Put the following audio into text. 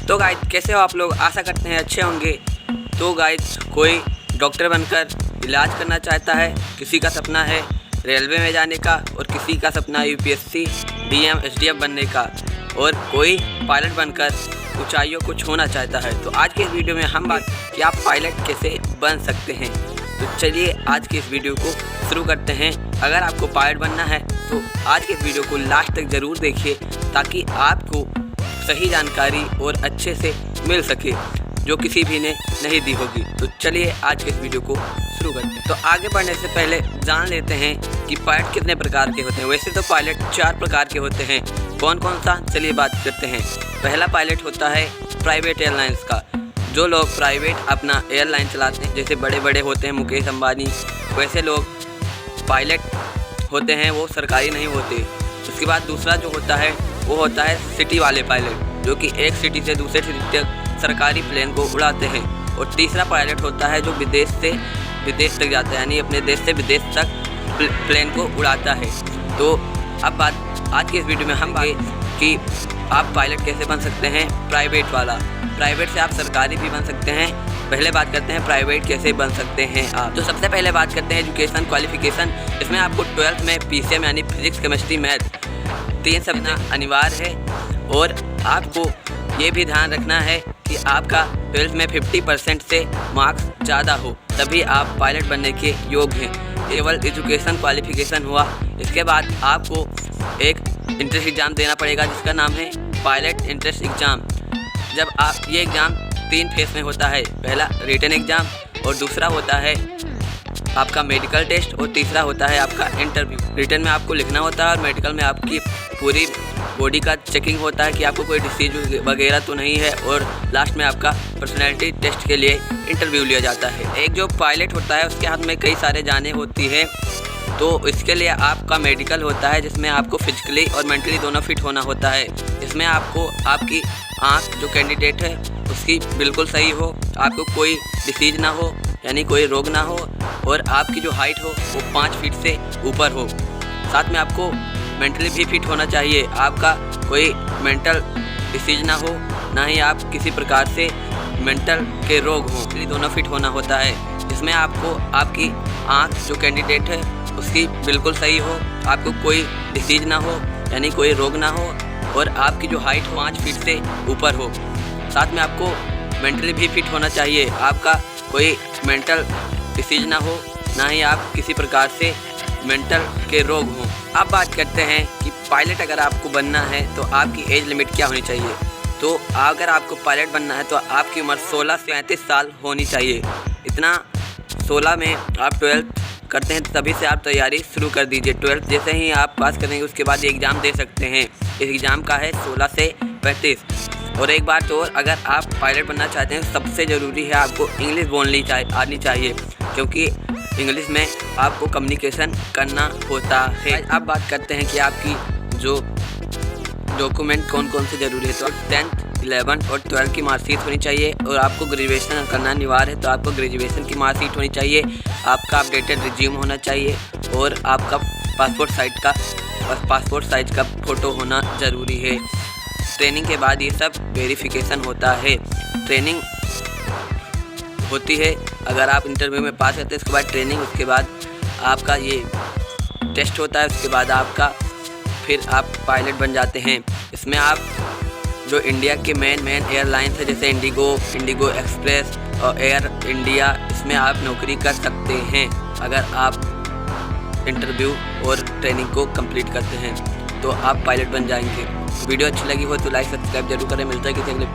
तो गाइस कैसे हो आप लोग, आशा करते हैं अच्छे होंगे। तो गाइस कोई डॉक्टर बनकर इलाज करना चाहता है, किसी का सपना है रेलवे में जाने का और किसी का सपना यूपीएससी डीएम एसडीएम बनने का और कोई पायलट बनकर ऊंचाइयों को छूना चाहता है। तो आज के इस वीडियो में हम बात कि आप पायलट कैसे बन सकते हैं। तो चलिए आज के इस वीडियो को शुरू करते हैं। अगर आपको पायलट बनना है तो आज के इस वीडियो को लास्ट तक ज़रूर देखिए ताकि आपको सही जानकारी और अच्छे से मिल सके जो किसी भी ने नहीं दी होगी। तो चलिए आज के इस वीडियो को शुरू करते हैं। तो आगे बढ़ने से पहले जान लेते हैं कि पायलट कितने प्रकार के होते हैं। वैसे तो पायलट 4 प्रकार के होते हैं। कौन कौन सा, चलिए बात करते हैं। पहला पायलट होता है प्राइवेट एयरलाइंस का। जो लोग प्राइवेट अपना एयरलाइन चलाते हैं, जैसे बड़े बड़े होते हैं मुकेश अंबानी, वैसे लोग पायलट होते हैं, वो सरकारी नहीं होते। उसके बाद दूसरा जो होता है वो होता है सिटी वाले पायलट, जो कि एक सिटी से दूसरे सिटी तक सरकारी प्लेन को उड़ाते हैं। और तीसरा पायलट होता है जो विदेश से विदेश तक जाता है, यानी अपने देश से विदेश तक प्लेन को उड़ाता है। तो अब बात आज की इस वीडियो में हम कि आप पायलट कैसे बन सकते हैं। प्राइवेट वाला, प्राइवेट से आप सरकारी भी बन सकते हैं। पहले बात करते हैं प्राइवेट कैसे बन सकते हैं आप। तो सबसे पहले बात करते हैं एजुकेशन क्वालिफिकेशन। इसमें आपको 12th में पीसीएम यानी फिजिक्स केमिस्ट्री मैथ 3 सब्जेक्ट अनिवार्य है। और आपको ये भी ध्यान रखना है कि आपका 12th में 50% से मार्क्स ज़्यादा हो, तभी आप पायलट बनने के योग्य हैं। केवल एजुकेशन क्वालिफिकेशन हुआ। इसके बाद आपको एक इंट्रेंस एग्ज़ाम देना पड़ेगा जिसका नाम है पायलट इंट्रेंस एग्ज़ाम। जब आप ये एग्ज़ाम 3 फेस में होता है। पहला रिटन एग्ज़ाम और दूसरा होता है आपका मेडिकल टेस्ट और तीसरा होता है आपका इंटरव्यू। रिटन में आपको लिखना होता है और मेडिकल में आपकी पूरी बॉडी का चेकिंग होता है कि आपको कोई डिसीज वगैरह तो नहीं है। और लास्ट में आपका पर्सनैलिटी टेस्ट के लिए इंटरव्यू लिया जाता है। एक जो पायलट होता है उसके हाथ में कई सारे जानें होती हैं। तो इसके लिए आपका मेडिकल होता है जिसमें आपको फिजिकली और मेंटली दोनों फिट होना होता है। इसमें आपको आपकी आँख जो कैंडिडेट है उसकी बिल्कुल सही हो, आपको कोई डिसीज ना हो यानी कोई रोग ना हो, और आपकी जो हाइट हो वो 5 फीट से ऊपर हो। साथ में आपको मेंटली भी फिट होना चाहिए। आपका कोई मेंटल डिसीज ना हो, ना ही आप किसी प्रकार से मेंटल के रोग हों, इसलिए दोनों फिट होना होता है। जिसमें आपको आपकी आँख जो कैंडिडेट है उसकी बिल्कुल सही हो, आपको कोई डिसीज ना हो यानी कोई रोग ना हो, और आपकी जो हाइट हो 5 फीट से ऊपर हो। साथ में आपको मेंटली भी फिट होना चाहिए। आपका कोई मेंटल डिसीज ना हो, ना ही आप किसी प्रकार से मेंटल के रोग हों। अब बात करते हैं कि पायलट अगर आपको बनना है तो आपकी एज लिमिट क्या होनी चाहिए। तो अगर आपको पायलट बनना है तो आपकी उम्र 16 से 35 साल होनी चाहिए। इतना 16 में आप 12th करते हैं तभी से आप तैयारी शुरू कर दीजिए। 12th जैसे ही आप पास करेंगे उसके बाद एग्ज़ाम दे सकते हैं। इस एग्ज़ाम का है 16 से 35। और एक बात और, अगर आप पायलट बनना चाहते हैं सबसे ज़रूरी है आपको इंग्लिश बोलनी आनी चाहिए, क्योंकि इंग्लिश में आपको कम्युनिकेशन करना होता है। अब बात करते हैं कि आपकी जो डॉक्यूमेंट कौन कौन से ज़रूरी है। तो 10th 11th और 12th की मार्कशीट होनी चाहिए। और आपको ग्रेजुएशन करना अनिवार्य है तो आपको ग्रेजुएशन की मार्कशीट होनी चाहिए। आपका अपडेटेड रिज्यूम होना चाहिए और आपका पासपोर्ट साइज का फ़ोटो होना ज़रूरी है। ट्रेनिंग के बाद ये सब वेरिफिकेशन होता है। ट्रेनिंग होती है, अगर आप इंटरव्यू में पास करते हैं उसके बाद ट्रेनिंग, उसके बाद आपका ये टेस्ट होता है, उसके बाद आपका फिर आप पायलट बन जाते हैं। इसमें आप जो इंडिया के मेन एयरलाइंस है जैसे इंडिगो एक्सप्रेस और एयर इंडिया, इसमें आप नौकरी कर सकते हैं अगर आप इंटरव्यू और ट्रेनिंग को कंप्लीट करते हैं तो आप पायलट बन जाएंगे। वीडियो अच्छी लगी हो तो लाइक सब्सक्राइब जरूर करें। मिलता है किसी अगले